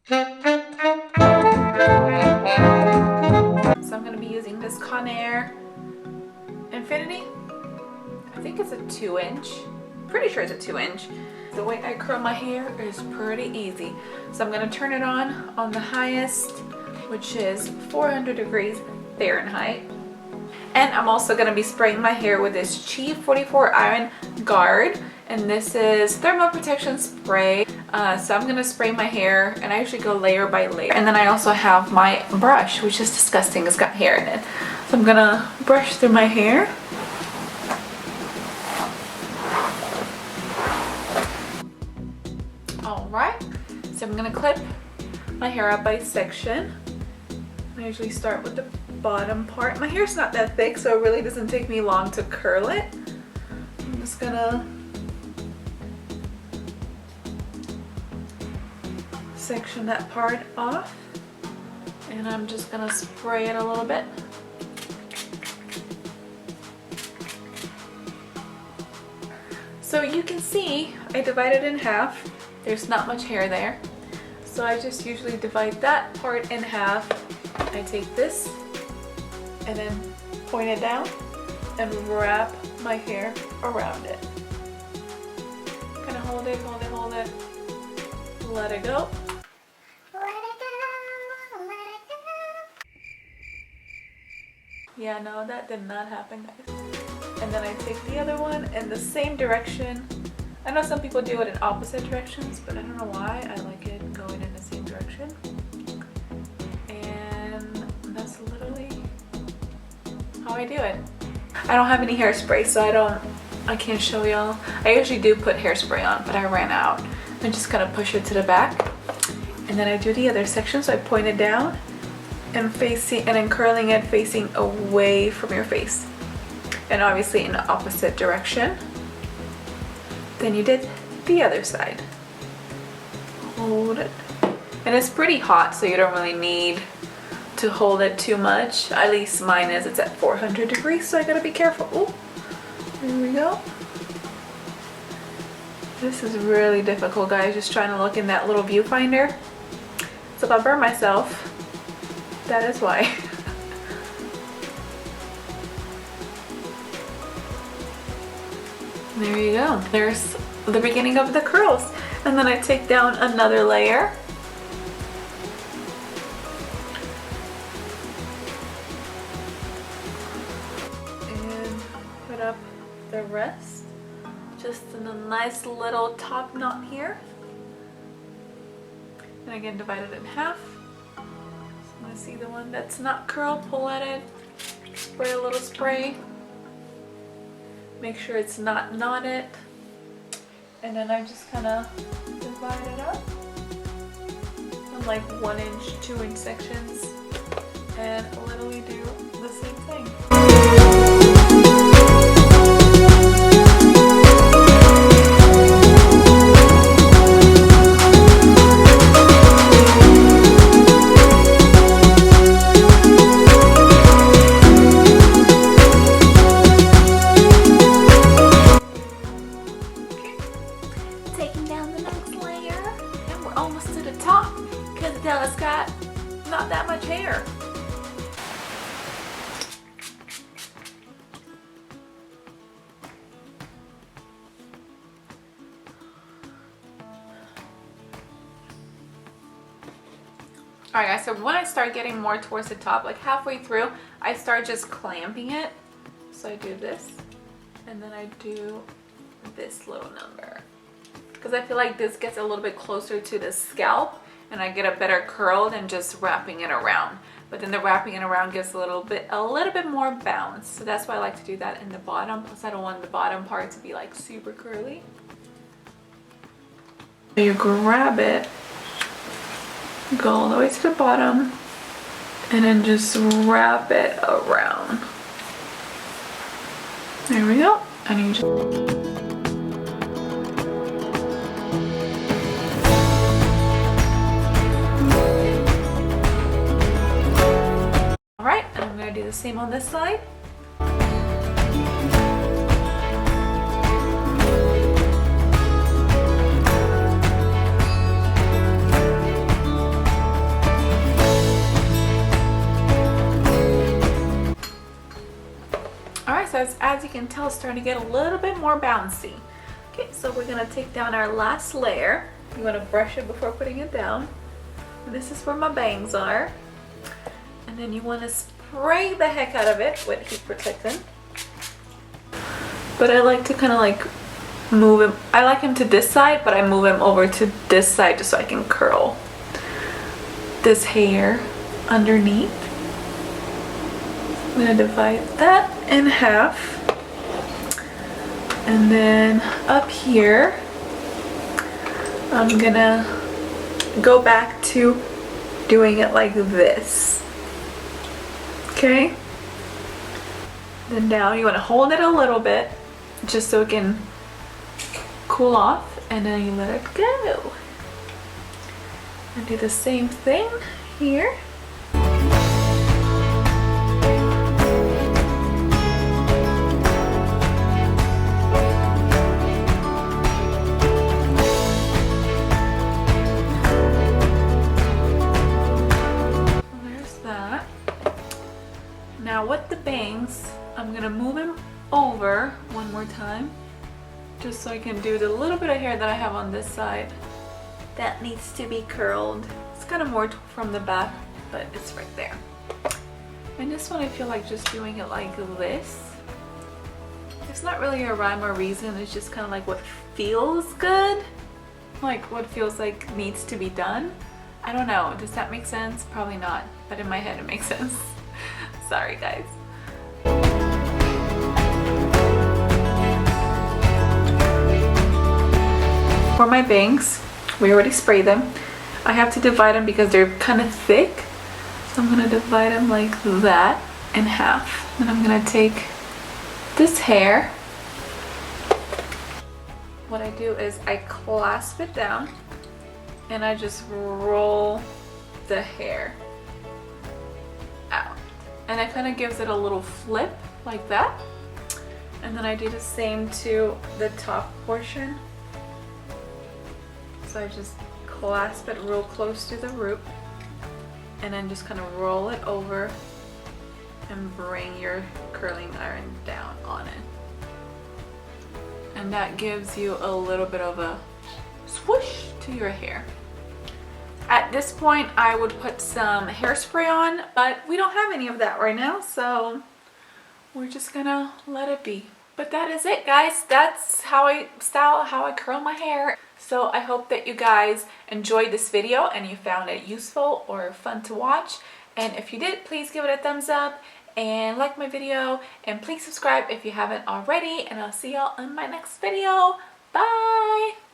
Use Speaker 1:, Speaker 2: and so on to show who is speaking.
Speaker 1: So I'm going to be using this Conair Infinity. I think it's a 2-inch. Pretty sure it's a 2-inch. The way I curl my hair is pretty easy. So I'm going to turn it on the highest, which is 400 degrees Fahrenheit. And I'm also going to be spraying my hair with this Chi 44 Iron Guard. And this is thermal protection spray. So I'm going to spray my hair, and I usually go layer by layer. And then I also have my brush, which is disgusting. It's got hair in it. So I'm going to brush through my hair. Alright, so I'm going to clip my hair up by section. I usually start with the bottom part. My hair's not that thick, so it really doesn't take me long to curl it. I'm just gonna section that part off, and I'm just gonna spray it a little bit. So you can see I divided it in half. There's not much hair there, so I just usually divide that part in half. I take this and then point it down and wrap my hair around it. Kind of hold it, hold it, hold it. Let it go. Yeah, no, that did not happen, guys. And then I take the other one in the same direction. I know some people do it in opposite directions, but I don't know why. I like it going in the same direction. And that's literally how I do it. I don't have any hairspray, so I can't show y'all. I usually do put hairspray on, but I ran out. I'm just gonna push it to the back. And then I do the other section, so I point it down and then curling it facing away from your face. And obviously in the opposite direction. Then you did the other side. Hold it. And it's pretty hot, so you don't really need to hold it too much. At least mine is. It's at 400 degrees, so I gotta be careful. Ooh, here we go. This is really difficult, guys, just trying to look in that little viewfinder. So if I burn myself, that is why. There you go. There's the beginning of the curls. And then I take down another layer. And put up the rest. Just in a nice little top knot here. And again, divide it in half. So I'm gonna see the one that's not curled, pull at it, spray a little spray. Make sure it's not knotted. And then I just kind of divide it up in like 1-inch, 2-inch sections, and literally do the same thing. Almost to the top because Adela's got not that much hair. Alright guys, so when I start getting more towards the top, like halfway through, I start just clamping it. So I do this, and then I do this little number. Because I feel like this gets a little bit closer to the scalp and I get a better curl than just wrapping it around. But then the wrapping it around gives a little bit more bounce. So that's why I like to do that in the bottom. Plus I don't want the bottom part to be like super curly. So you grab it, go all the way to the bottom, and then just wrap it around. There we go. And you just... Alright, and I'm going to do the same on this side. as you can tell, it's starting to get a little bit more bouncy. Okay, so we're gonna take down our last layer. You wanna brush it before putting it down. And this is where my bangs are. And then you wanna spray the heck out of it with heat protectant. But I like to kind of like move him. I like him to this side, but I move him over to this side just so I can curl this hair underneath. I'm gonna divide that in half. And then up here, I'm gonna go back to doing it like this. Okay? Then now you wanna hold it a little bit just so it can cool off, and then you let it go. And do the same thing here. There's that. Now with the bangs, I'm gonna move him over one more time just so I can do the little bit of hair that I have on this side that needs to be curled. It's kind of more from the back, but it's right there. And this one I feel like just doing it like this. It's not really a rhyme or reason, it's just kind of like what feels good, like what feels like needs to be done. I don't know, does that make sense? Probably not, but in my head it makes sense. Sorry guys. For my bangs, we already sprayed them. I have to divide them because they're kind of thick. So I'm gonna divide them like that in half. And I'm gonna take this hair. What I do is I clasp it down and I just roll the hair out. And it kind of gives it a little flip like that. And then I do the same to the top portion. So I just clasp it real close to the root and then just kind of roll it over and bring your curling iron down on it. And that gives you a little bit of a swoosh to your hair. At this point I would put some hairspray on, but we don't have any of that right now, so we're just gonna let it be. But that is it guys, that's how I curl my hair. So I hope that you guys enjoyed this video and you found it useful or fun to watch. And if you did, please give it a thumbs up and like my video. And please subscribe if you haven't already. And I'll see y'all in my next video. Bye!